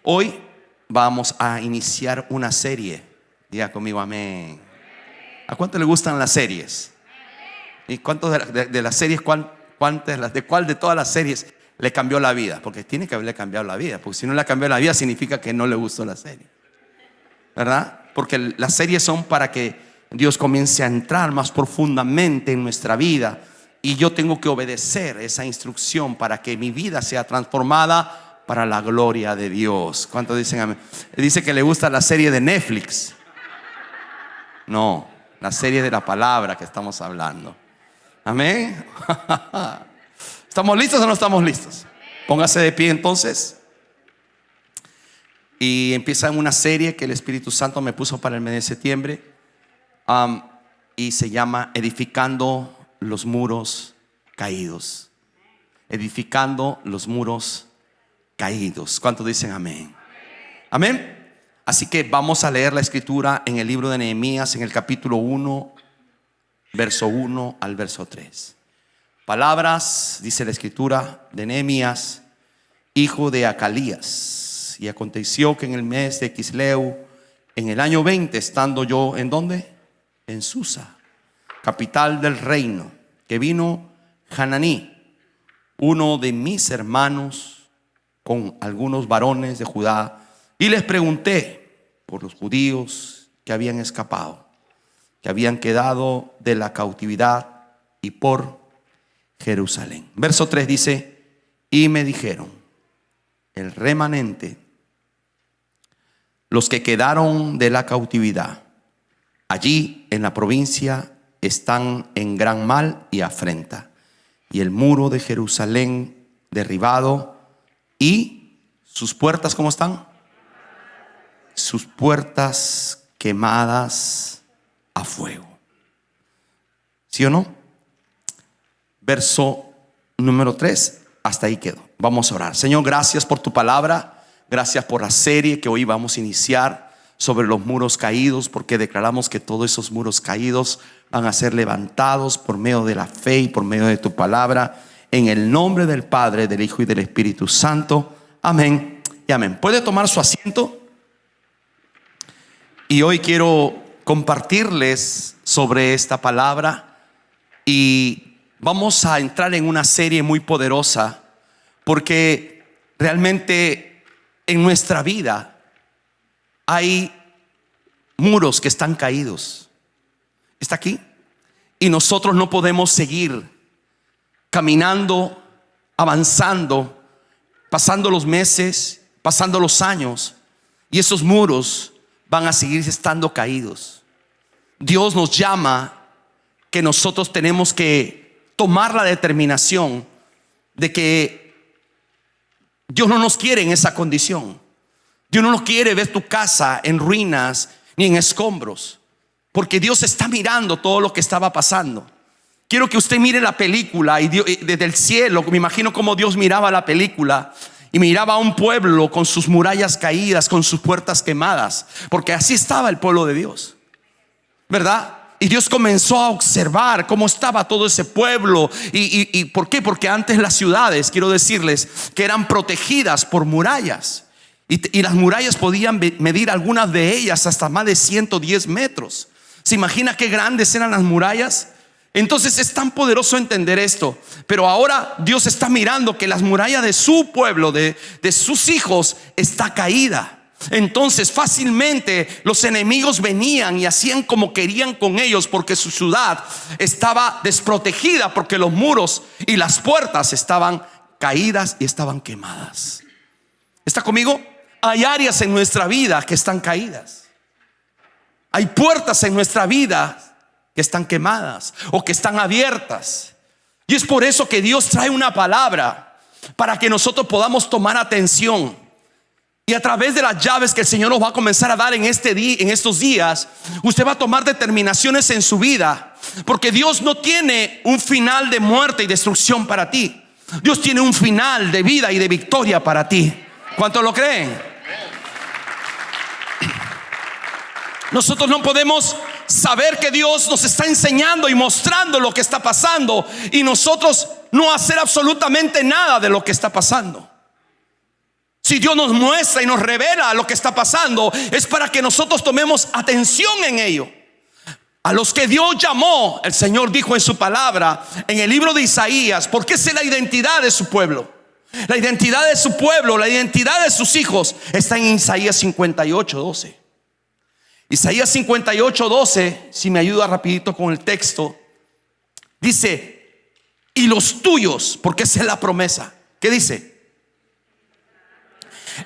Hoy vamos a iniciar una serie. Diga conmigo amén. ¿A cuánto le gustan las series? ¿Y cuántos de las series, cuál de todas las series le cambió la vida? Porque tiene que haberle cambiado la vida, porque si no le ha cambiado la vida significa que no le gustó la serie, ¿verdad? Porque las series son para que Dios comience a entrar más profundamente en nuestra vida, y yo tengo que obedecer esa instrucción para que mi vida sea transformada para la gloria de Dios. ¿Cuántos dicen amén? Dice que le gusta la serie de Netflix. No, la serie de la palabra que estamos hablando. Amén. ¿Estamos listos o no estamos listos? Póngase de pie entonces. Y empieza una serie que el Espíritu Santo me puso para el mes de septiembre, y se llama Edificando los muros caídos. Edificando los muros caídos. ¿Cuántos dicen amén? Amén. Así que vamos a leer la escritura en el libro de Nehemías, en el capítulo 1, verso 1 al verso 3. Palabras, dice la escritura, de Nehemías, hijo de Acalías. Y aconteció que en el mes de Quisleu, en el año 20, estando yo, ¿en dónde? En Susa, capital del reino, que vino Hananí, uno de mis hermanos, con algunos varones de Judá, y les pregunté por los judíos que habían escapado, que habían quedado de la cautividad, y por Jerusalén. Verso 3 dice: y me dijeron, el remanente, los que quedaron de la cautividad allí en la provincia, están en gran mal y afrenta, y el muro de Jerusalén derribado, y sus puertas, ¿cómo están? Sus puertas quemadas a fuego. ¿Sí o no? Verso número 3, hasta ahí quedó. Vamos a orar. Señor, gracias por tu palabra. Gracias por la serie que hoy vamos a iniciar sobre los muros caídos, porque declaramos que todos esos muros caídos van a ser levantados por medio de la fe y por medio de tu palabra. En el nombre del Padre, del Hijo y del Espíritu Santo. Amén y amén. ¿Puede tomar su asiento? Y hoy quiero compartirles sobre esta palabra, y vamos a entrar en una serie muy poderosa, porque realmente en nuestra vida hay muros que están caídos. ¿Está aquí? Y nosotros no podemos seguir caminando, avanzando, pasando los meses, pasando los años, y esos muros van a seguir estando caídos. Dios nos llama que nosotros tenemos que tomar la determinación de que Dios no nos quiere en esa condición. Dios no nos quiere ver tu casa en ruinas ni en escombros, porque Dios está mirando todo lo que estaba pasando. Quiero que usted mire la película, y Dios, desde el cielo, me imagino cómo Dios miraba la película, y miraba a un pueblo con sus murallas caídas, con sus puertas quemadas, porque así estaba el pueblo de Dios, ¿verdad? Y Dios comenzó a observar cómo estaba todo ese pueblo. ¿Y por qué? Porque antes las ciudades, quiero decirles, que eran protegidas por murallas, y las murallas podían medir, algunas de ellas, hasta más de 110 metros. ¿Se imagina qué grandes eran las murallas? Entonces es tan poderoso entender esto. Pero ahora Dios está mirando que las murallas de su pueblo, de sus hijos, está caída. Entonces fácilmente los enemigos venían y hacían como querían con ellos, porque su ciudad estaba desprotegida, porque los muros y las puertas estaban caídas y estaban quemadas. ¿Está conmigo? Hay áreas en nuestra vida que están caídas. Hay puertas en nuestra vida que están quemadas o que están abiertas. Y es por eso que Dios trae una palabra, para que nosotros podamos tomar atención. Y a través de las llaves que el Señor nos va a comenzar a dar en estos días, usted va a tomar determinaciones en su vida, porque Dios no tiene un final de muerte y destrucción para ti. Dios tiene un final de vida y de victoria para ti. ¿Cuántos lo creen? Nosotros no podemos saber que Dios nos está enseñando y mostrando lo que está pasando, y nosotros no hacer absolutamente nada de lo que está pasando. Si Dios nos muestra y nos revela lo que está pasando, es para que nosotros tomemos atención en ello. A los que Dios llamó, el Señor dijo en su palabra, en el libro de Isaías, porque esa es la identidad de su pueblo. La identidad de su pueblo, la identidad de sus hijos está en Isaías 58:12. Isaías 58:12, si me ayuda rapidito con el texto, dice: y los tuyos, porque esa es la promesa. ¿Qué dice?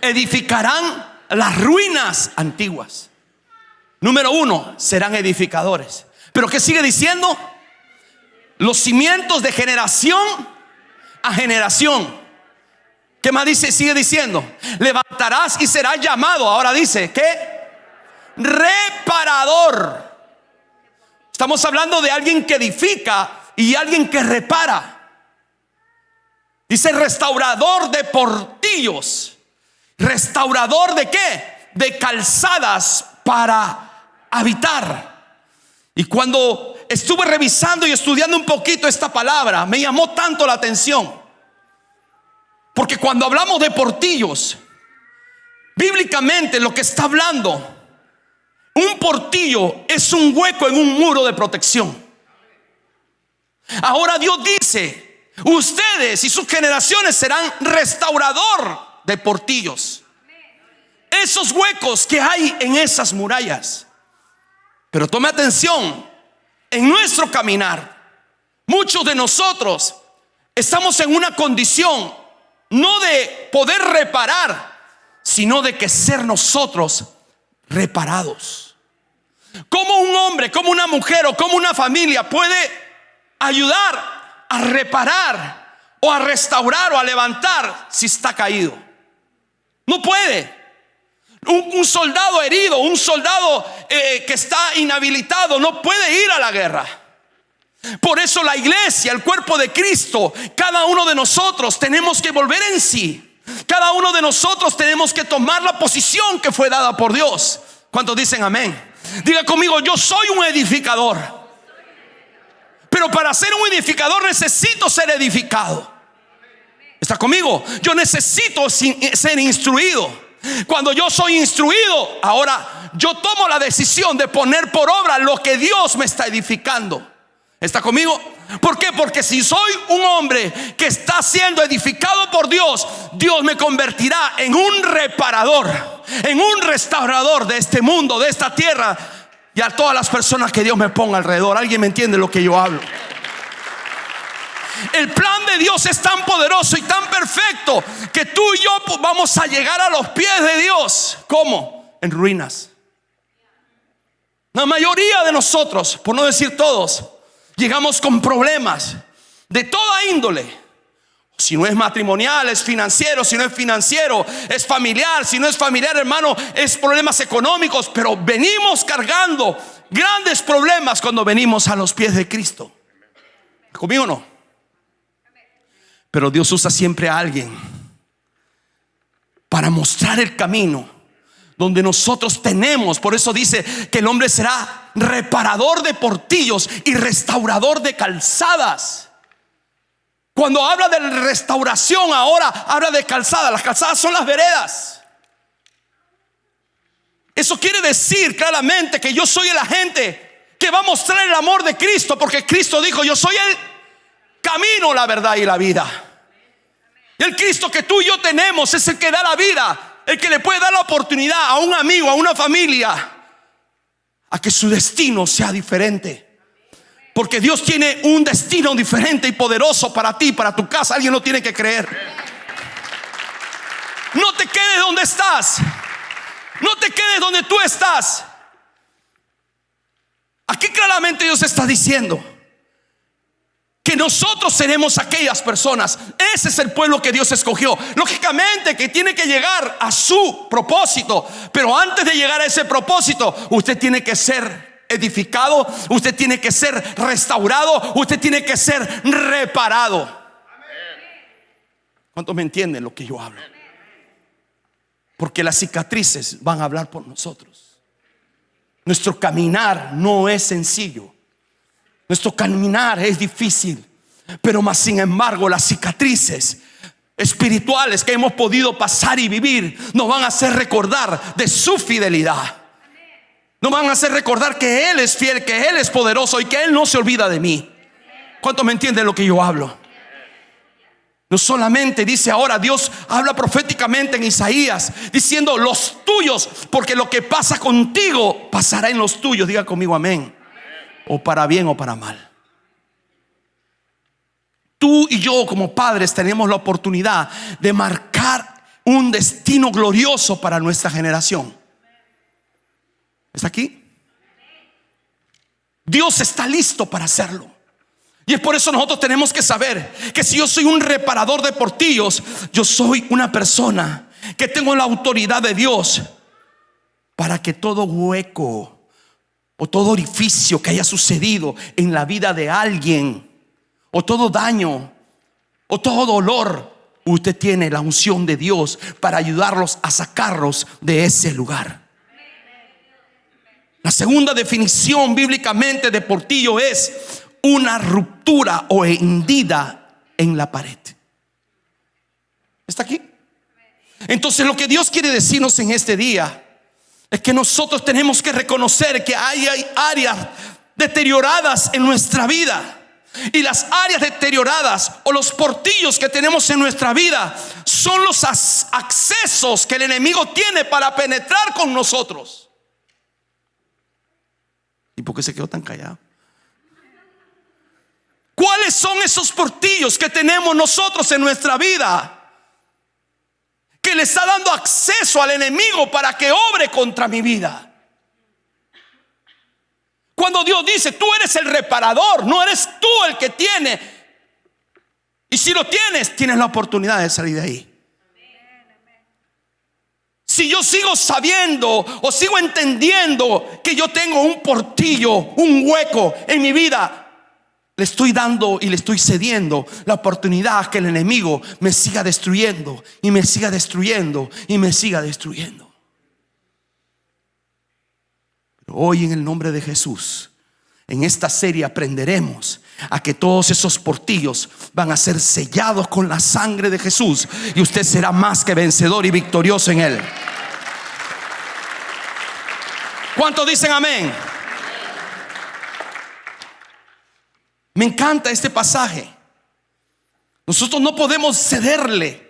Edificarán las ruinas antiguas. Número 1, serán edificadores. Pero ¿qué sigue diciendo? Los cimientos de generación a generación. ¿Qué más dice? Sigue diciendo: levantarás y serás llamado. Ahora dice, ¿qué? Reparador. Estamos hablando de alguien que edifica y alguien que repara. Dice restaurador de portillos. ¿Restaurador de qué? De calzadas para habitar. Y cuando estuve revisando y estudiando un poquito esta palabra, me llamó tanto la atención, porque cuando hablamos de portillos, bíblicamente lo que está hablando, un portillo es un hueco en un muro de protección. Ahora Dios dice: ustedes y sus generaciones serán restaurador de portillos. Esos huecos que hay en esas murallas. Pero tome atención, en nuestro caminar, muchos de nosotros estamos en una condición no de poder reparar, sino de que ser nosotros reparados. ¿Cómo un hombre, como una mujer o como una familia puede ayudar a reparar o a restaurar o a levantar si está caído? No puede. Un soldado herido, un soldado que está inhabilitado, no puede ir a la guerra. Por eso la iglesia, el cuerpo de Cristo, cada uno de nosotros tenemos que volver en sí. Cada uno de nosotros tenemos que tomar la posición que fue dada por Dios. ¿Cuántos dicen amén? Diga conmigo: yo soy un edificador. Pero para ser un edificador necesito ser edificado. ¿Está conmigo? Yo necesito ser instruido. Cuando yo soy instruido, ahora yo tomo la decisión de poner por obra lo que Dios me está edificando. ¿Está conmigo? ¿Por qué? Porque si soy un hombre que está siendo edificado por Dios, Dios me convertirá en un reparador, en un restaurador de este mundo, de esta tierra, y a todas las personas que Dios me ponga alrededor. ¿Alguien me entiende lo que yo hablo? El plan de Dios es tan poderoso y tan perfecto que tú y yo vamos a llegar a los pies de Dios. ¿Cómo? En ruinas. La mayoría de nosotros, por no decir todos, llegamos con problemas de toda índole. Si no es matrimonial, es financiero. Si no es financiero, es familiar. Si no es familiar, hermano, es problemas económicos. Pero venimos cargando grandes problemas cuando venimos a los pies de Cristo. ¿Conmigo o no? Pero Dios usa siempre a alguien para mostrar el camino donde nosotros tenemos. Por eso dice que el hombre será reparador de portillos y restaurador de calzadas. Cuando habla de restauración, ahora habla de calzadas. Las calzadas son las veredas. Eso quiere decir claramente que yo soy el agente que va a mostrar el amor de Cristo, porque Cristo dijo: yo soy el camino, la verdad y la vida. Y el Cristo que tú y yo tenemos es el que da la vida, el que le puede dar la oportunidad a un amigo, a una familia, a que su destino sea diferente. Porque Dios tiene un destino diferente y poderoso para ti, para tu casa. Alguien lo tiene que creer. No te quedes donde estás. No te quedes donde tú estás. Aquí claramente Dios está diciendo que nosotros seremos aquellas personas. Ese es el pueblo que Dios escogió. Lógicamente que tiene que llegar a su propósito, pero antes de llegar a ese propósito, usted tiene que ser edificado, usted tiene que ser restaurado, usted tiene que ser reparado. ¿Cuántos me entienden lo que yo hablo? Porque las cicatrices van a hablar por nosotros. Nuestro caminar no es sencillo. Nuestro caminar es difícil, pero más sin embargo las cicatrices espirituales que hemos podido pasar y vivir nos van a hacer recordar de su fidelidad. Nos van a hacer recordar que Él es fiel, que Él es poderoso y que Él no se olvida de mí. ¿Cuántos me entienden lo que yo hablo? No solamente dice ahora, Dios habla proféticamente en Isaías diciendo los tuyos, porque lo que pasa contigo pasará en los tuyos. Diga conmigo amén. O para bien o para mal. Tú y yo como padres tenemos la oportunidad de marcar un destino glorioso para nuestra generación. ¿Está aquí? Dios está listo para hacerlo. Y es por eso nosotros tenemos que saber que si yo soy un reparador de portillos, yo soy una persona que tengo la autoridad de Dios para que todo hueco o todo orificio que haya sucedido en la vida de alguien, o todo daño o todo dolor, usted tiene la unción de Dios para ayudarlos a sacarlos de ese lugar. La segunda definición bíblicamente de portillo es una ruptura o hendida en la pared. ¿Está aquí? Entonces lo que Dios quiere decirnos en este día es que nosotros tenemos que reconocer que hay áreas deterioradas en nuestra vida. Y las áreas deterioradas o los portillos que tenemos en nuestra vida son los accesos que el enemigo tiene para penetrar con nosotros. ¿Y por qué se quedó tan callado? ¿Cuáles son esos portillos que tenemos nosotros en nuestra vida que le está dando acceso al enemigo para que obre contra mi vida? Cuando Dios dice, tú eres el reparador, no eres tú el que tiene. Y si lo tienes, tienes la oportunidad de salir de ahí. Si yo sigo sabiendo o sigo entendiendo que yo tengo un portillo, un hueco en mi vida, le estoy dando y le estoy cediendo la oportunidad que el enemigo me siga destruyendo y me siga destruyendo y me siga destruyendo. Pero hoy, en el nombre de Jesús, en esta serie aprenderemos a que todos esos portillos van a ser sellados con la sangre de Jesús, y usted será más que vencedor y victorioso en Él. ¿Cuántos dicen amén? Me encanta este pasaje. Nosotros no podemos cederle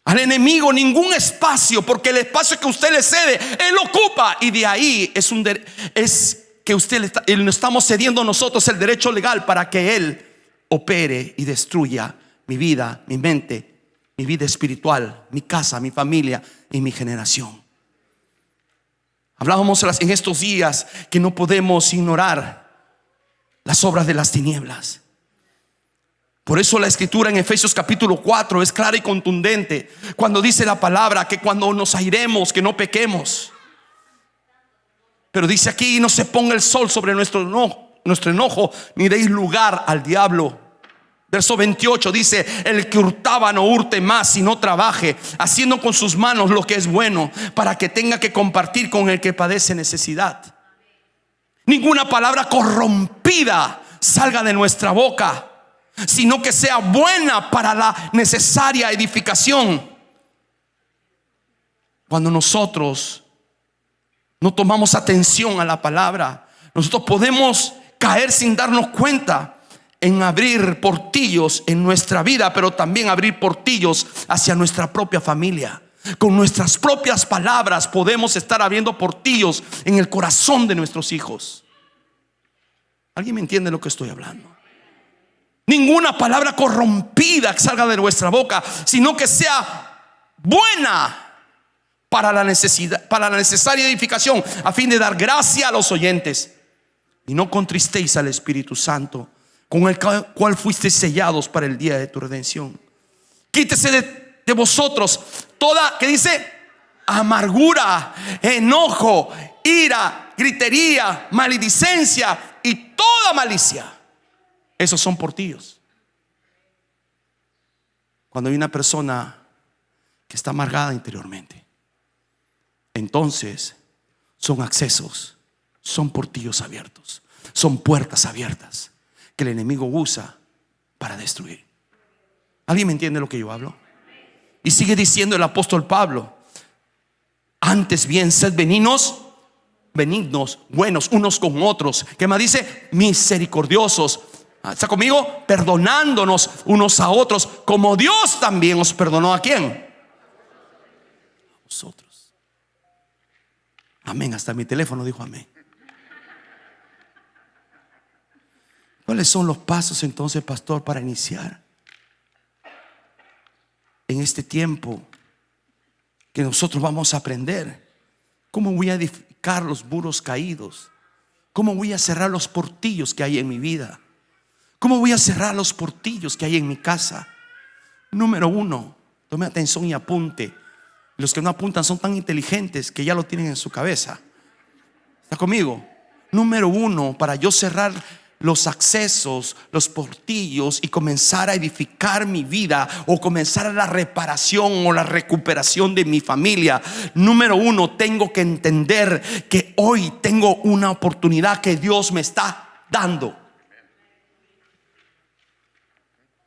al enemigo ningún espacio, porque el espacio que usted le cede, él ocupa, y de ahí es que le estamos cediendo nosotros el derecho legal para que él opere y destruya mi vida, mi mente, mi vida espiritual, mi casa, mi familia y mi generación. Hablábamos en estos días que no podemos ignorar las obras de las tinieblas. Por eso la escritura en Efesios capítulo 4 es clara y contundente cuando dice la palabra que cuando nos airemos, que no pequemos. Pero dice aquí, no se ponga el sol sobre nuestro enojo, ni deis lugar al diablo. Verso 28 dice, el que hurtaba no hurte más, sino trabaje, haciendo con sus manos lo que es bueno, para que tenga que compartir con el que padece necesidad. Ninguna palabra corrompida salga de nuestra boca, sino que sea buena para la necesaria edificación. Cuando nosotros no tomamos atención a la palabra, nosotros podemos caer sin darnos cuenta en abrir portillos en nuestra vida, pero también abrir portillos hacia nuestra propia familia. Con nuestras propias palabras podemos estar abriendo portillos en el corazón de nuestros hijos. ¿Alguien me entiende lo que estoy hablando? Ninguna palabra corrompida que salga de nuestra boca, sino que sea buena para la necesidad, para la necesaria edificación, a fin de dar gracia a los oyentes. Y no contristéis al Espíritu Santo, con el cual fuisteis sellados para el día de tu redención. Quítese de vosotros toda, ¿qué dice? Amargura, enojo, ira, gritería, maledicencia y toda malicia. Esos son portillos. Cuando hay una persona que está amargada interiormente, entonces son accesos, son portillos abiertos, son puertas abiertas que el enemigo usa para destruir. ¿Alguien me entiende lo que yo hablo? Y sigue diciendo el apóstol Pablo: antes bien, sed benignos, buenos unos con otros. ¿Qué más dice? Misericordiosos. ¿Está conmigo? Perdonándonos unos a otros, como Dios también os perdonó. ¿A quién? A vosotros. Amén. Hasta mi teléfono dijo amén. ¿Cuáles son los pasos entonces, pastor, para iniciar en este tiempo que nosotros vamos a aprender? ¿Cómo voy a edificar los muros caídos? ¿Cómo voy a cerrar los portillos que hay en mi vida? ¿Cómo voy a cerrar los portillos que hay en mi casa? Número uno, tome atención y apunte. Los que no apuntan son tan inteligentes que ya lo tienen en su cabeza. ¿Está conmigo? Número uno, para yo cerrar los accesos, los portillos y comenzar a edificar mi vida, o comenzar la reparación o la recuperación de mi familia. Número uno, tengo que entender que hoy tengo una oportunidad que Dios me está dando.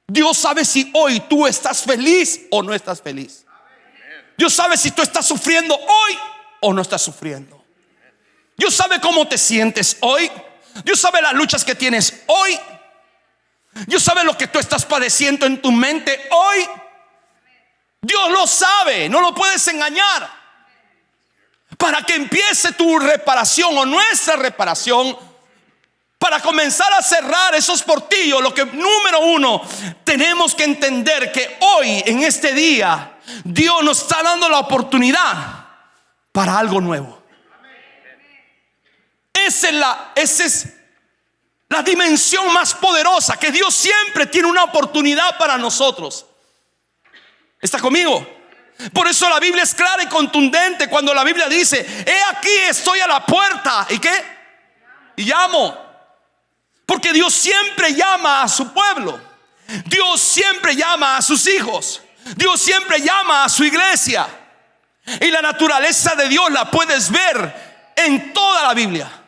Dios sabe si hoy tú estás feliz o no estás feliz. Dios sabe si tú estás sufriendo hoy o no estás sufriendo. Dios sabe cómo te sientes hoy. Dios sabe las luchas que tienes hoy. Dios sabe lo que tú estás padeciendo en tu mente hoy. Dios lo sabe, no lo puedes engañar. Para que empiece tu reparación o nuestra reparación, para comenzar a cerrar esos portillos, lo que número uno, tenemos que entender que hoy, en este día, Dios nos está dando la oportunidad para algo nuevo. Esa es la dimensión más poderosa, que Dios siempre tiene una oportunidad para nosotros. ¿Está conmigo? Por eso la Biblia es clara y contundente cuando la Biblia dice: he aquí, estoy a la puerta. ¿Y qué? Y llamo. Porque Dios siempre llama a su pueblo. Dios siempre llama a sus hijos. Dios siempre llama a su iglesia. Y la naturaleza de Dios la puedes ver en toda la Biblia.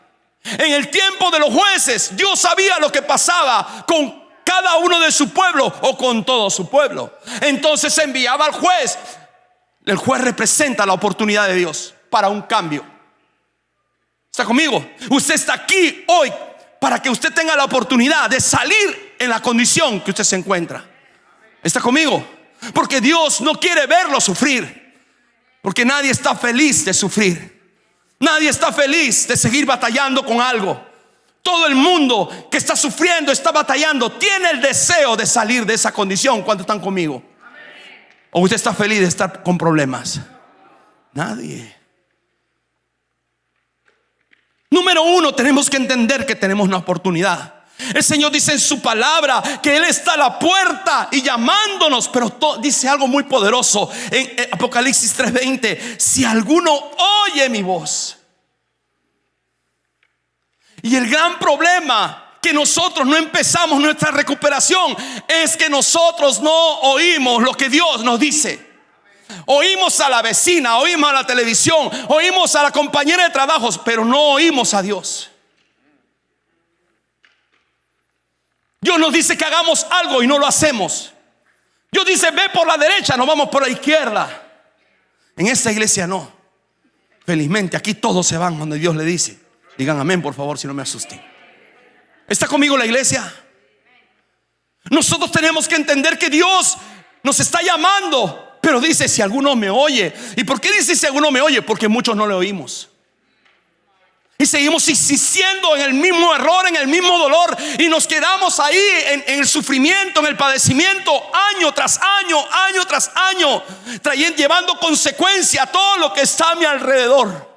En el tiempo de los jueces, Dios sabía lo que pasaba con cada uno de su pueblo o con todo su pueblo. Entonces enviaba al juez. El juez representa la oportunidad de Dios para un cambio. ¿Está conmigo? Usted está aquí hoy para que usted tenga la oportunidad de salir en la condición que usted se encuentra. ¿Está conmigo? Porque Dios no quiere verlo sufrir. Porque nadie está feliz de sufrir. Nadie está feliz de seguir batallando con algo. Todo el mundo que está sufriendo, está batallando, tiene el deseo de salir de esa condición. ¿Cuántos están conmigo? ¿O usted está feliz de estar con problemas? Nadie. Número uno, tenemos que entender que tenemos una oportunidad. El Señor dice en su palabra que Él está a la puerta y llamándonos. Pero dice algo muy poderoso en Apocalipsis 3:20: si alguno oye mi voz. Y el gran problema que nosotros no empezamos nuestra recuperación es que nosotros no oímos lo que Dios nos dice. Oímos a la vecina, oímos a la televisión, oímos a la compañera de trabajos, pero no oímos a Dios. Dios nos dice que hagamos algo y no lo hacemos. Dios dice: ve por la derecha, nos vamos por la izquierda. En esta iglesia no. Felizmente aquí todos se van donde Dios le dice. Digan amén, por favor, si no me asusten. ¿Está conmigo la iglesia? Nosotros tenemos que entender que Dios nos está llamando. Pero dice: si alguno me oye. ¿Y por qué dice si alguno me oye? Porque muchos no le oímos. Y seguimos insistiendo en el mismo error, en el mismo dolor. Y nos quedamos ahí en el sufrimiento, en el padecimiento, año tras año, año tras año, llevando consecuencia a todo lo que está a mi alrededor.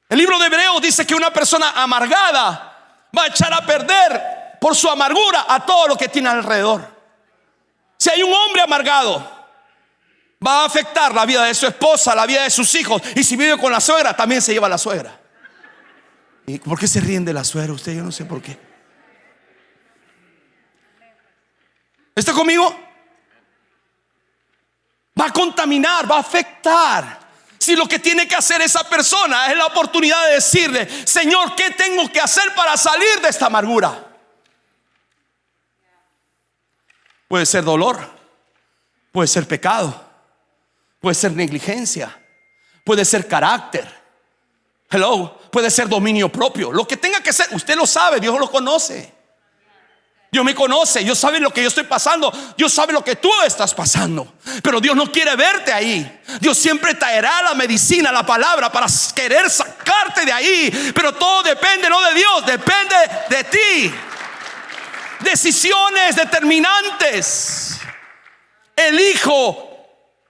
El libro de Hebreos dice que una persona amargada va a echar a perder por su amargura a todo lo que tiene alrededor. Si hay un hombre amargado, va a afectar la vida de su esposa, la vida de sus hijos. Y si vive con la suegra, también se lleva a la suegra. ¿Y por qué se ríen de la suegra usted? Yo no sé por qué. ¿Está conmigo? Va a contaminar, va a afectar. Si lo que tiene que hacer esa persona es la oportunidad de decirle: Señor, ¿qué tengo que hacer para salir de esta amargura? Puede ser dolor, Puede ser pecado, puede ser negligencia, puede ser carácter. Hello, puede ser dominio propio. Lo que tenga que ser, usted lo sabe, Dios lo conoce. Dios me conoce, Dios sabe lo que yo estoy pasando, Dios sabe lo que tú estás pasando. Pero Dios no quiere verte ahí. Dios siempre traerá la medicina, la palabra para querer sacarte de ahí. Pero todo depende no de Dios, depende de ti. Decisiones determinantes. El hijo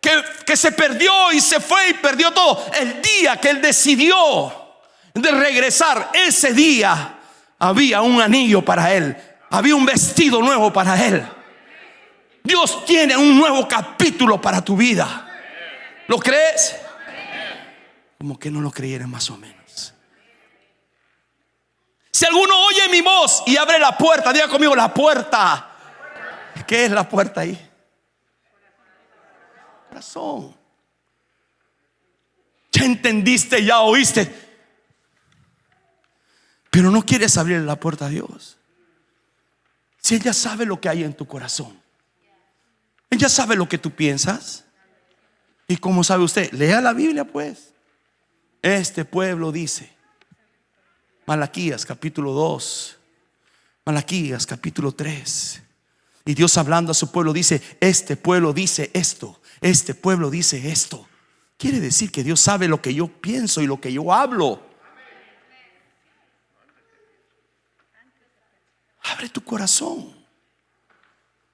que se perdió y se fue y perdió todo, el día que él decidió de regresar, ese día había un anillo para él, había un vestido nuevo para él. Dios tiene un nuevo capítulo para tu vida. ¿Lo crees? Como que no lo creyera, más o menos. Si alguno oye mi voz y abre la puerta, diga conmigo: la puerta. ¿Qué es la puerta ahí? Corazón. Ya entendiste, ya oíste, pero no quieres abrir la puerta a Dios. Si Él ya sabe lo que hay en tu corazón, Él ya sabe lo que tú piensas. ¿Y cómo sabe usted? Lea la Biblia pues. Este pueblo dice, Malaquías capítulo 2, Malaquías capítulo 3. Y Dios hablando a su pueblo dice: este pueblo dice esto, este pueblo dice esto. Quiere decir que Dios sabe lo que yo pienso y lo que yo hablo. Abre tu corazón.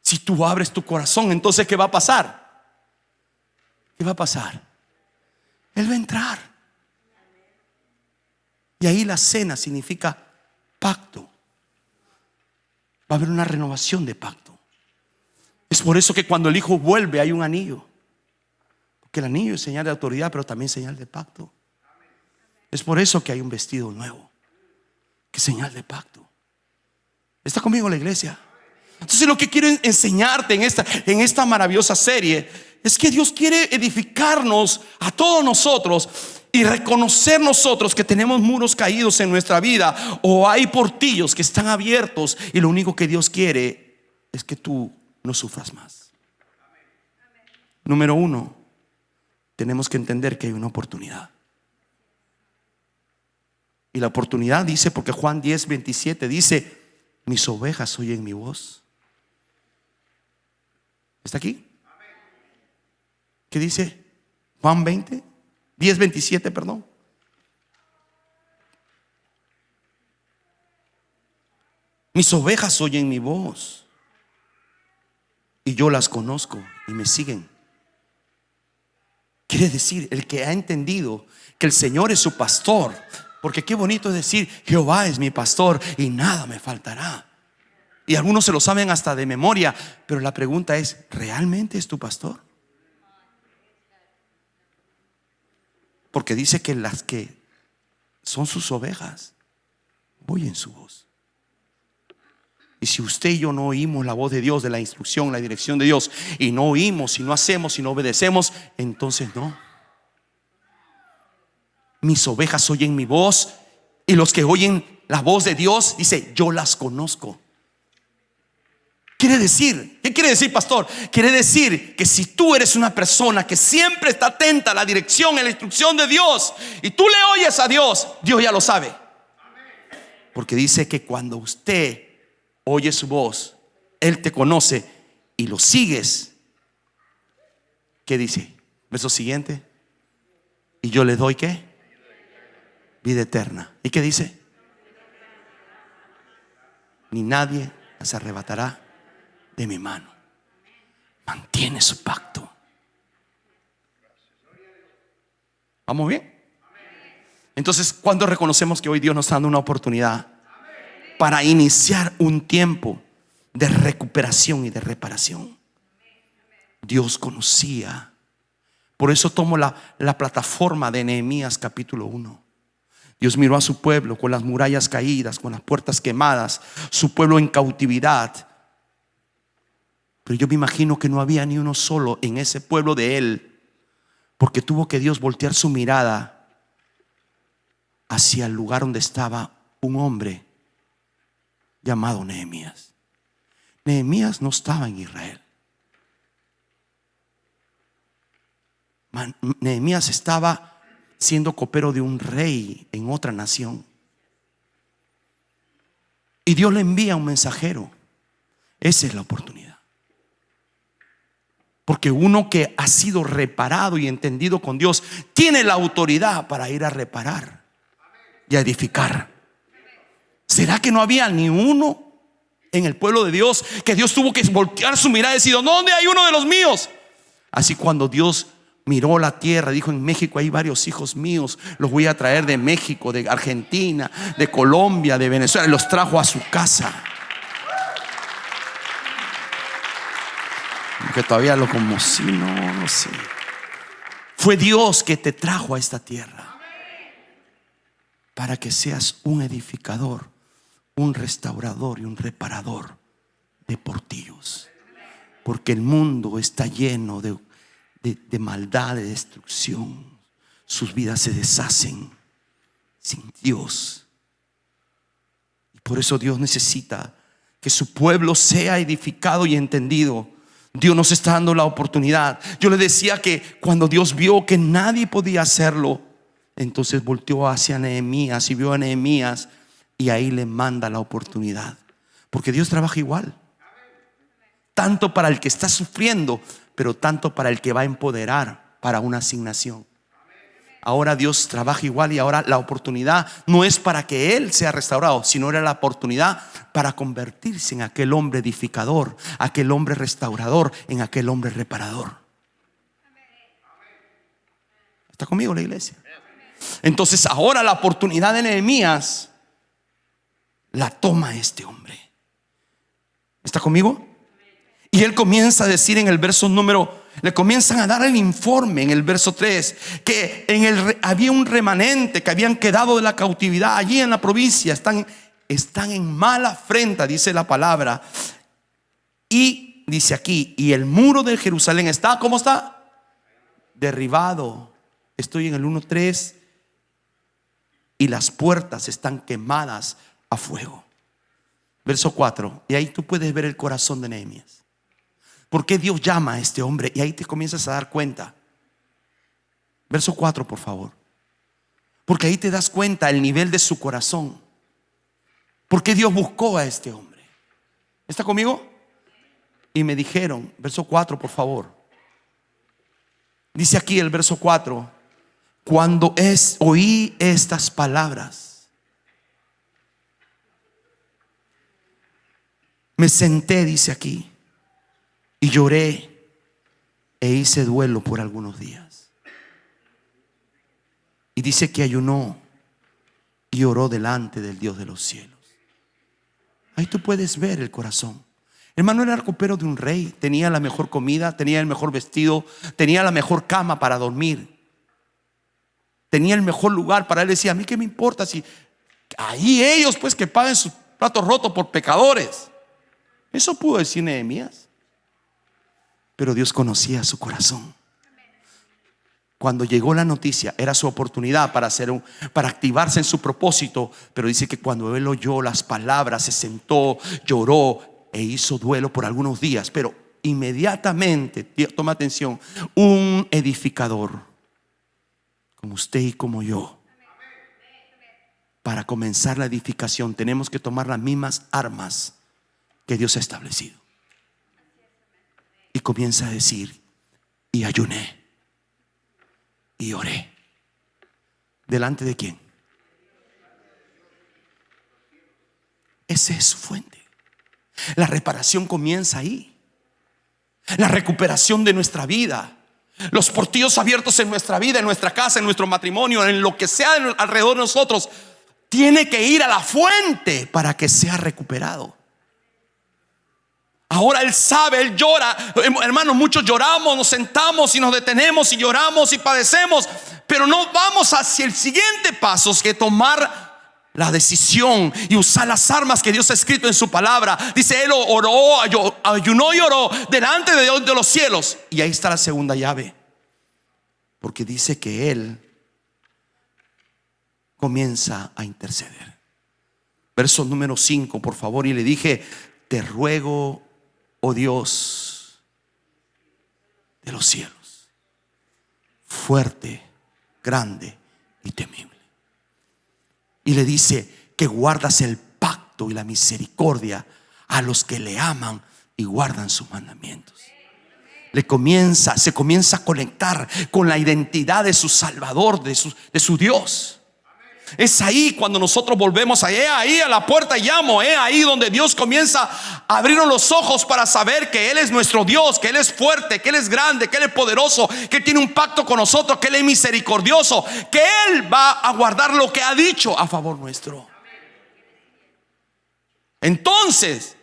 Si tú abres tu corazón, entonces ¿qué va a pasar? ¿Qué va a pasar? Él va a entrar. Y ahí la cena significa pacto. Va a haber una renovación de pacto. Es por eso que cuando el hijo vuelve hay un anillo. Porque el anillo es señal de autoridad, pero también señal de pacto. Es por eso que hay un vestido nuevo, que es señal de pacto. ¿Está conmigo la iglesia? Entonces lo que quiero enseñarte en esta maravillosa serie es que Dios quiere edificarnos a todos nosotros y reconocer nosotros que tenemos muros caídos en nuestra vida, o hay portillos que están abiertos, y lo único que Dios quiere es que tú no sufras más. Número uno, tenemos que entender que hay una oportunidad. Y la oportunidad dice, porque Juan 10:27 dice: mis ovejas oyen mi voz. ¿Está aquí? ¿Qué dice Juan 10:27, perdón? Mis ovejas oyen mi voz y yo las conozco y me siguen. Quiere decir, el que ha entendido que el Señor es su pastor, porque qué bonito es decir: Jehová es mi pastor y nada me faltará. Y algunos se lo saben hasta de memoria, pero la pregunta es: ¿realmente es tu pastor? Porque dice que las que son sus ovejas oyen su voz. Y si usted y yo no oímos la voz de Dios, de la instrucción, la dirección de Dios, y no oímos, y no hacemos, y no obedecemos, entonces no. Mis ovejas oyen mi voz, y los que oyen la voz de Dios, dice: yo las conozco. Quiere decir, ¿qué quiere decir, pastor? Quiere decir que si tú eres una persona que siempre está atenta a la dirección, a la instrucción de Dios, y tú le oyes a Dios, Dios ya lo sabe. Porque dice que cuando usted oye su voz, Él te conoce y lo sigues. ¿Qué dice? Verso siguiente: y yo le doy ¿qué? Vida eterna. ¿Y qué dice? Ni nadie las arrebatará de mi mano. Mantiene su pacto. ¿Vamos bien? Entonces, ¿cuándo reconocemos que hoy Dios nos está dando una oportunidad para iniciar un tiempo de recuperación y de reparación? Dios conocía. Por eso tomo la plataforma de Nehemías capítulo 1. Dios miró a su pueblo con las murallas caídas, con las puertas quemadas, su pueblo en cautividad. Pero yo me imagino que no había ni uno solo en ese pueblo de Él, porque tuvo que Dios voltear su mirada hacia el lugar donde estaba un hombre llamado Nehemías. Nehemías no estaba en Israel. Nehemías estaba siendo copero de un rey en otra nación. Y Dios le envía un mensajero. Esa es la oportunidad. Porque uno que ha sido reparado y entendido con Dios tiene la autoridad para ir a reparar y a edificar. ¿Será que no había ni uno en el pueblo de Dios que Dios tuvo que voltear su mirada y decir: ¿dónde hay uno de los míos? Así cuando Dios miró la tierra, dijo: en México hay varios hijos míos, los voy a traer de México, de Argentina, de Colombia, de Venezuela. Y los trajo a su casa. Que todavía lo conmocionó, no sé. Fue Dios que te trajo a esta tierra para que seas un edificador, un restaurador y un reparador de portillos. Porque el mundo está lleno de maldad, de destrucción. Sus vidas se deshacen sin Dios. Y por eso Dios necesita que su pueblo sea edificado y entendido. Dios nos está dando la oportunidad. Yo le decía que cuando Dios vio que nadie podía hacerlo, entonces volteó hacia Nehemías y vio a Nehemías, y ahí le manda la oportunidad. Porque Dios trabaja igual, tanto para el que está sufriendo, pero tanto para el que va a empoderar para una asignación. Ahora Dios trabaja igual, y ahora la oportunidad no es para que él sea restaurado, sino era la oportunidad para convertirse en aquel hombre edificador, aquel hombre restaurador, en aquel hombre reparador. ¿Está conmigo la iglesia? Entonces ahora la oportunidad de Nehemías la toma este hombre. ¿Está conmigo? Y él comienza a decir en el verso le comienzan a dar el informe en el verso 3 que había un remanente que habían quedado de la cautividad allí en la provincia. Están en mala afrenta, dice la palabra. Y dice aquí: y el muro de Jerusalén está, ¿cómo está? Derribado. Estoy en el 1:3. Y las puertas están quemadas a fuego. Verso 4. Y ahí tú puedes ver el corazón de Nehemías. ¿Por qué Dios llama a este hombre? Y ahí te comienzas a dar cuenta. Verso 4, por favor. Porque ahí te das cuenta el nivel de su corazón. ¿Por qué Dios buscó a este hombre? ¿Está conmigo? Y me dijeron, verso 4, por favor. Dice aquí el verso 4: cuando oí estas palabras, me senté, dice aquí, y lloré e hice duelo por algunos días. Y dice que ayunó y oró delante del Dios de los cielos. Ahí tú puedes ver el corazón. Hermano, era copero de un rey. Tenía la mejor comida, tenía el mejor vestido, tenía la mejor cama para dormir, tenía el mejor lugar para él. Decía: a mí qué me importa si ahí ellos pues que paguen sus platos rotos por pecadores. Eso pudo decir Nehemías. Pero Dios conocía su corazón. Cuando llegó la noticia, era su oportunidad para activarse en su propósito. Pero dice que cuando él oyó las palabras, se sentó, lloró e hizo duelo por algunos días. Pero inmediatamente, toma atención, un edificador como usted y como yo, para comenzar la edificación tenemos que tomar las mismas armas que Dios ha establecido. Y comienza a decir: y ayuné y oré. ¿Delante de quién? Esa es su fuente. La reparación comienza ahí. La recuperación de nuestra vida, los portillos abiertos en nuestra vida, en nuestra casa, en nuestro matrimonio, en lo que sea alrededor de nosotros, tiene que ir a la fuente para que sea recuperado. Ahora él sabe, él llora. Hermanos, muchos lloramos, nos sentamos y nos detenemos y lloramos y padecemos, pero no vamos hacia el siguiente paso, que tomar la decisión y usar las armas que Dios ha escrito en su palabra. Dice: él oró, ayunó y oró delante de Dios de los cielos. Y ahí está la segunda llave, porque dice que él comienza a interceder. Verso número 5, por favor. Y le dije: te ruego, oh Dios de los cielos, fuerte, grande y temible. Y le dice que guardas el pacto y la misericordia a los que le aman y guardan sus mandamientos. Se comienza a conectar con la identidad de su Salvador, de su Dios. Es ahí cuando nosotros volvemos ahí a la puerta y llamo. Ahí donde Dios comienza a abrirnos los ojos para saber que Él es nuestro Dios, que Él es fuerte, que Él es grande, que Él es poderoso, que tiene un pacto con nosotros, que Él es misericordioso, que Él va a guardar lo que ha dicho a favor nuestro. Entonces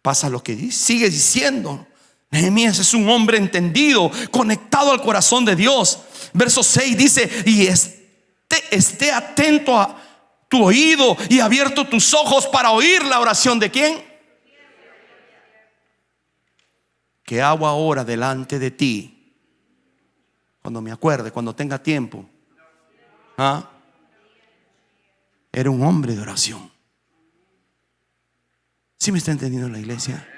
pasa lo que sigue diciendo. Nehemías es un hombre entendido, conectado al corazón de Dios. Verso 6 dice: y esté atento a tu oído y abierto tus ojos para oír la oración de ¿quién? Que hago ahora delante de ti, cuando me acuerde, cuando tenga tiempo. Era un hombre de oración. ¿Sí me está entendiendo la iglesia?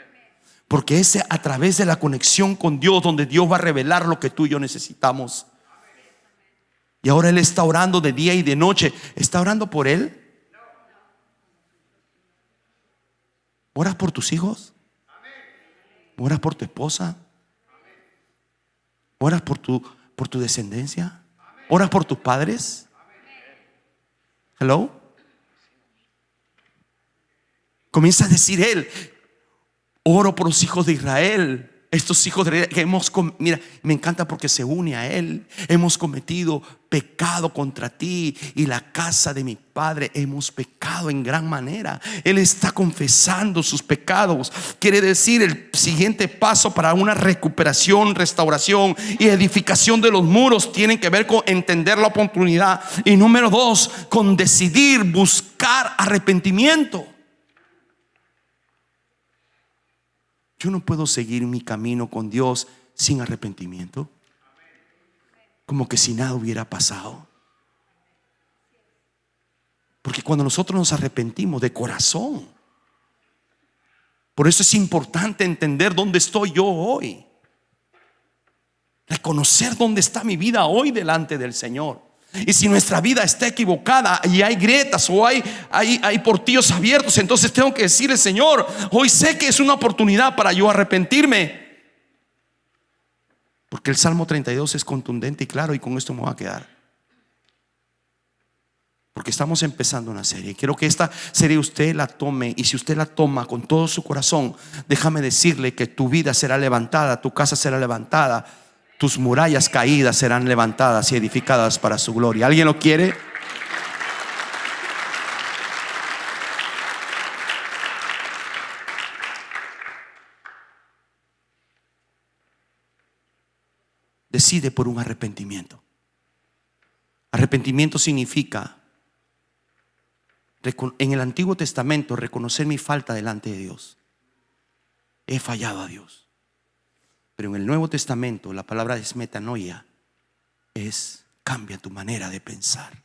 Porque es a través de la conexión con Dios donde Dios va a revelar lo que tú y yo necesitamos. Y ahora él está orando de día y de noche. ¿Está orando por él? ¿Oras por tus hijos? ¿Oras por tu esposa? ¿Oras por tu descendencia? ¿Oras por tus padres? Hello. Comienza a decir él: oro por los hijos de Israel. Estos hijos de Israel que mira, me encanta porque se une a él. Hemos cometido pecado contra ti y la casa de mi padre. Hemos pecado en gran manera. Él está confesando sus pecados. Quiere decir, el siguiente paso para una recuperación, restauración y edificación de los muros tiene que ver con entender la oportunidad. Y número 2, con decidir buscar arrepentimiento. Yo no puedo seguir mi camino con Dios sin arrepentimiento, como que si nada hubiera pasado. Porque cuando nosotros nos arrepentimos de corazón, por eso es importante entender dónde estoy yo hoy, reconocer dónde está mi vida hoy delante del Señor. Y si nuestra vida está equivocada y hay grietas o hay portillos abiertos, entonces tengo que decirle: Señor, hoy sé que es una oportunidad para yo arrepentirme. Porque el Salmo 32 es contundente y claro, y con esto me voy a quedar. Porque estamos empezando una serie. Quiero que esta serie usted la tome, y si usted la toma con todo su corazón, déjame decirle que tu vida será levantada, tu casa será levantada, tus murallas caídas serán levantadas y edificadas para su gloria. ¿Alguien lo quiere? Decide por un arrepentimiento. Arrepentimiento significa, en el Antiguo Testamento, reconocer mi falta delante de Dios. He fallado a Dios. Pero en el Nuevo Testamento la palabra es metanoia, es cambia tu manera de pensar.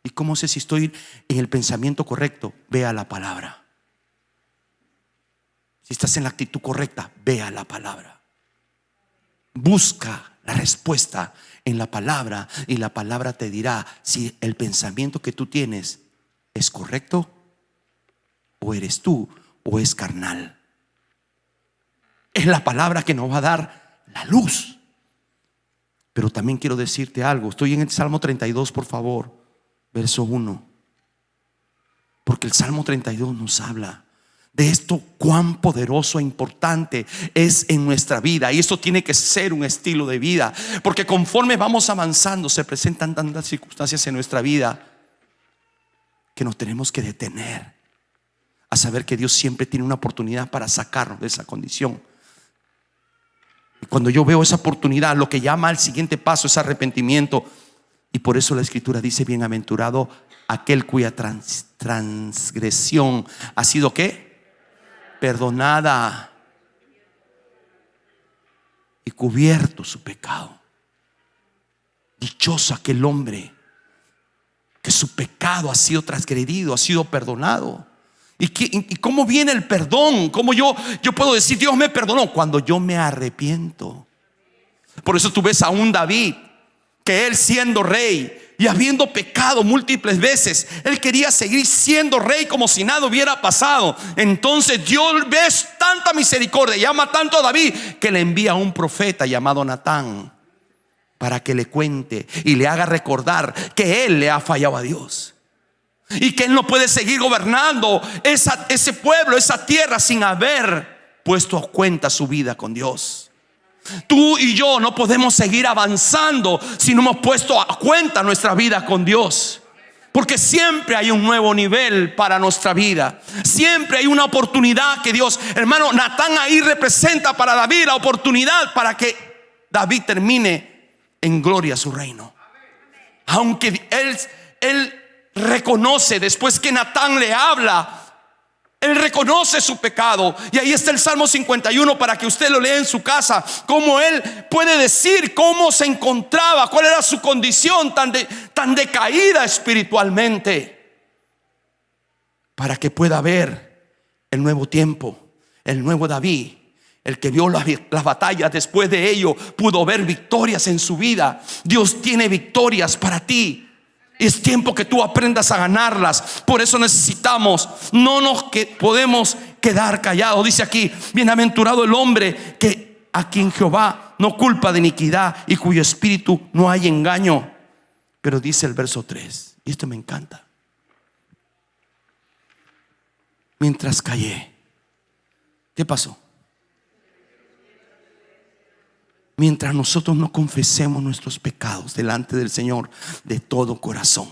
¿Y cómo sé si estoy en el pensamiento correcto? Vea la palabra. Si estás en la actitud correcta, vea la palabra. Busca la respuesta en la palabra y la palabra te dirá si el pensamiento que tú tienes es correcto, o eres tú, o es carnal. Es la palabra que nos va a dar la luz. Pero también quiero decirte algo. Estoy en el Salmo 32, por favor, verso 1. Porque el Salmo 32 nos habla de esto, cuán poderoso e importante es en nuestra vida. Y esto tiene que ser un estilo de vida, porque conforme vamos avanzando se presentan tantas circunstancias en nuestra vida que nos tenemos que detener a saber que Dios siempre tiene una oportunidad para sacarnos de esa condición. Y cuando yo veo esa oportunidad, lo que llama al siguiente paso es arrepentimiento. Y por eso la Escritura dice: bienaventurado aquel cuya transgresión ha sido ¿qué? Perdonada, y cubierto su pecado. Dichoso aquel hombre que su pecado ha sido transgredido, ha sido perdonado. ¿Y cómo viene el perdón? ¿Cómo yo puedo decir Dios me perdonó? Cuando yo me arrepiento. Por eso tú ves a un David que él, siendo rey y habiendo pecado múltiples veces, él quería seguir siendo rey como si nada hubiera pasado. Entonces Dios ve tanta misericordia y ama tanto a David que le envía a un profeta llamado Natán para que le cuente y le haga recordar que él le ha fallado a Dios y que él no puede seguir gobernando ese pueblo, esa tierra, sin haber puesto a cuenta su vida con Dios. Tú y yo no podemos seguir avanzando si no hemos puesto a cuenta nuestra vida con Dios. Porque siempre hay un nuevo nivel para nuestra vida. Siempre hay una oportunidad que Dios, hermano, Natán ahí representa para David la oportunidad para que David termine en gloria su reino. Aunque él reconoce, después que Natán le habla, él reconoce su pecado. Y ahí está el Salmo 51 para que usted lo lea en su casa. Cómo él puede decir cómo se encontraba, cuál era su condición tan decaída espiritualmente, para que pueda ver el nuevo tiempo, el nuevo David, el que vio las batallas. Después de ello pudo ver victorias en su vida. Dios tiene victorias para ti. Es tiempo que tú aprendas a ganarlas. Por eso necesitamos, no nos podemos quedar callados. Dice aquí: bienaventurado el hombre que a quien Jehová no culpa de iniquidad y cuyo espíritu no hay engaño. Pero dice el verso 3, y esto me encanta: mientras callé. ¿Qué pasó? Mientras nosotros no confesemos nuestros pecados delante del Señor de todo corazón,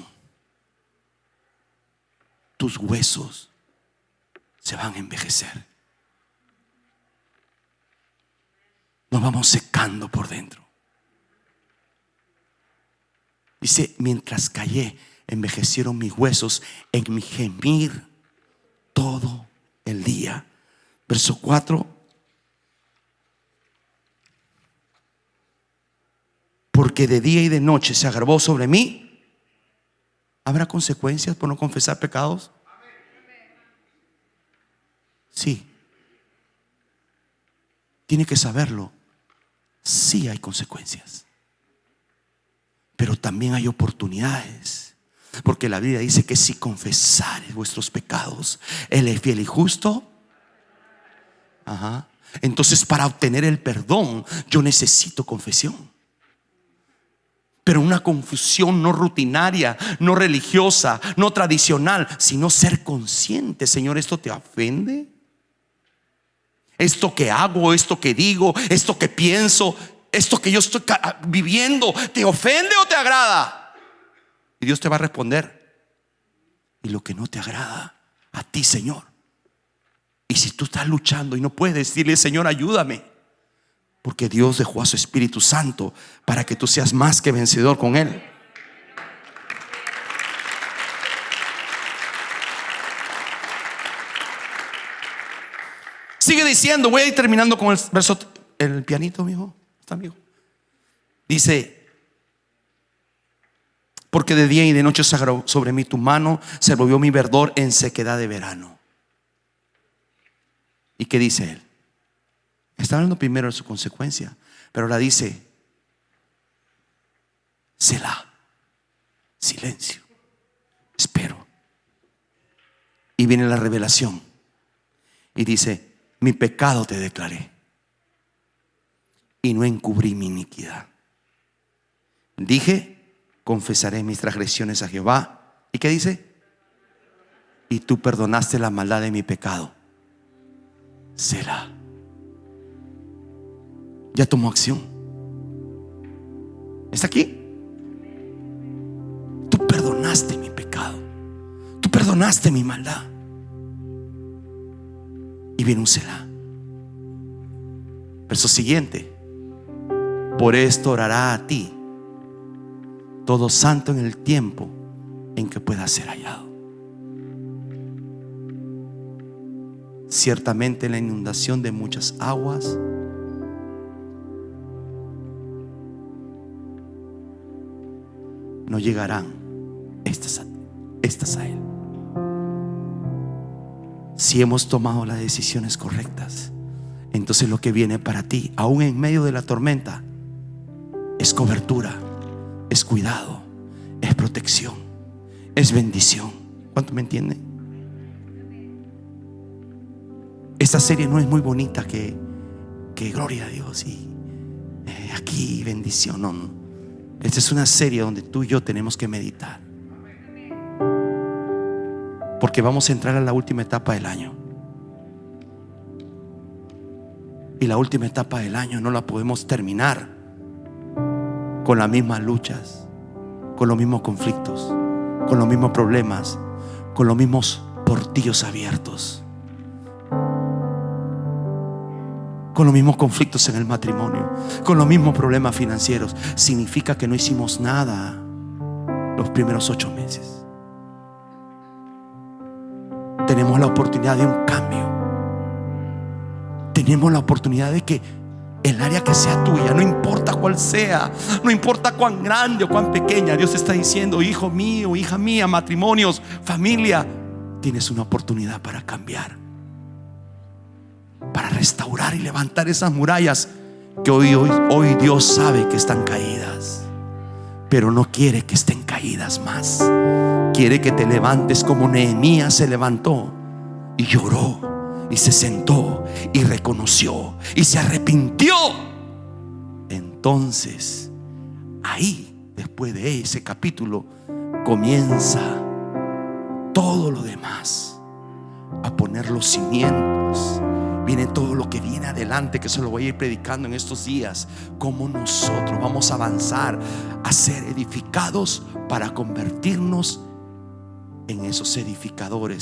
tus huesos se van a envejecer. Nos vamos secando por dentro. Dice: mientras callé, envejecieron mis huesos en mi gemir todo el día. Verso 4: porque de día y de noche se agravó sobre mí. ¿Habrá consecuencias por no confesar pecados? Sí. Tiene que saberlo. Sí hay consecuencias, pero también hay oportunidades. Porque la Biblia dice que si confesares vuestros pecados, Él es fiel y justo. Entonces, para obtener el perdón, yo necesito confesión. Pero una confesión no rutinaria, no religiosa, no tradicional, sino ser consciente. Señor, ¿esto te ofende? ¿Esto que hago, esto que digo, esto que pienso, esto que yo estoy viviendo, te ofende o te agrada? Y Dios te va a responder: y lo que no te agrada a ti, Señor. Y si tú estás luchando y no puedes decirle: Señor, ayúdame, porque Dios dejó a su Espíritu Santo para que tú seas más que vencedor con Él. Sigue diciendo, voy a ir terminando con el verso. El pianito, mijo, está, amigo. Dice: porque de día y de noche se agravó sobre mí tu mano, se volvió mi verdor en sequedad de verano. ¿Y qué dice él? Está hablando primero de su consecuencia, pero ahora dice: Selah, silencio, espero. Y viene la revelación y dice: mi pecado te declaré y no encubrí mi iniquidad. Dije: confesaré mis transgresiones a Jehová. ¿Y qué dice? Y tú perdonaste la maldad de mi pecado. Selah. Ya tomó acción. ¿Está aquí? Tú perdonaste mi pecado, tú perdonaste mi maldad. Y viene un Selah. Verso siguiente: por esto orará a ti todo santo en el tiempo en que pueda ser hallado. Ciertamente en la inundación de muchas aguas no llegarán estas a Él. Si hemos tomado las decisiones correctas, entonces lo que viene para ti, aún en medio de la tormenta, es cobertura, es cuidado, es protección, es bendición. ¿Cuánto me entienden? Esta serie no es muy bonita que gloria a Dios y aquí bendición. No, no. Esta es una serie donde tú y yo tenemos que meditar, porque vamos a entrar a la última etapa del año. Y la última etapa del año no la podemos terminar con las mismas luchas, con los mismos conflictos, con los mismos problemas, con los mismos portillos abiertos, con los mismos conflictos en el matrimonio, con los mismos problemas financieros. Significa que no hicimos nada los primeros 8 meses. Tenemos la oportunidad de un cambio. Tenemos la oportunidad de que el área que sea tuya, no importa cuál sea, no importa cuán grande o cuán pequeña, Dios está diciendo: hijo mío, hija mía, matrimonios, familia, tienes una oportunidad para cambiar, para restaurar y levantar esas murallas que hoy Dios sabe que están caídas, pero no quiere que estén caídas más. Quiere que te levantes como Nehemías se levantó y lloró y se sentó y reconoció y se arrepintió. Entonces ahí, después de ese capítulo, comienza todo lo demás a poner los cimientos. Viene todo lo que viene adelante, que se lo voy a ir predicando en estos días. Cómo nosotros vamos a avanzar a ser edificados para convertirnos en esos edificadores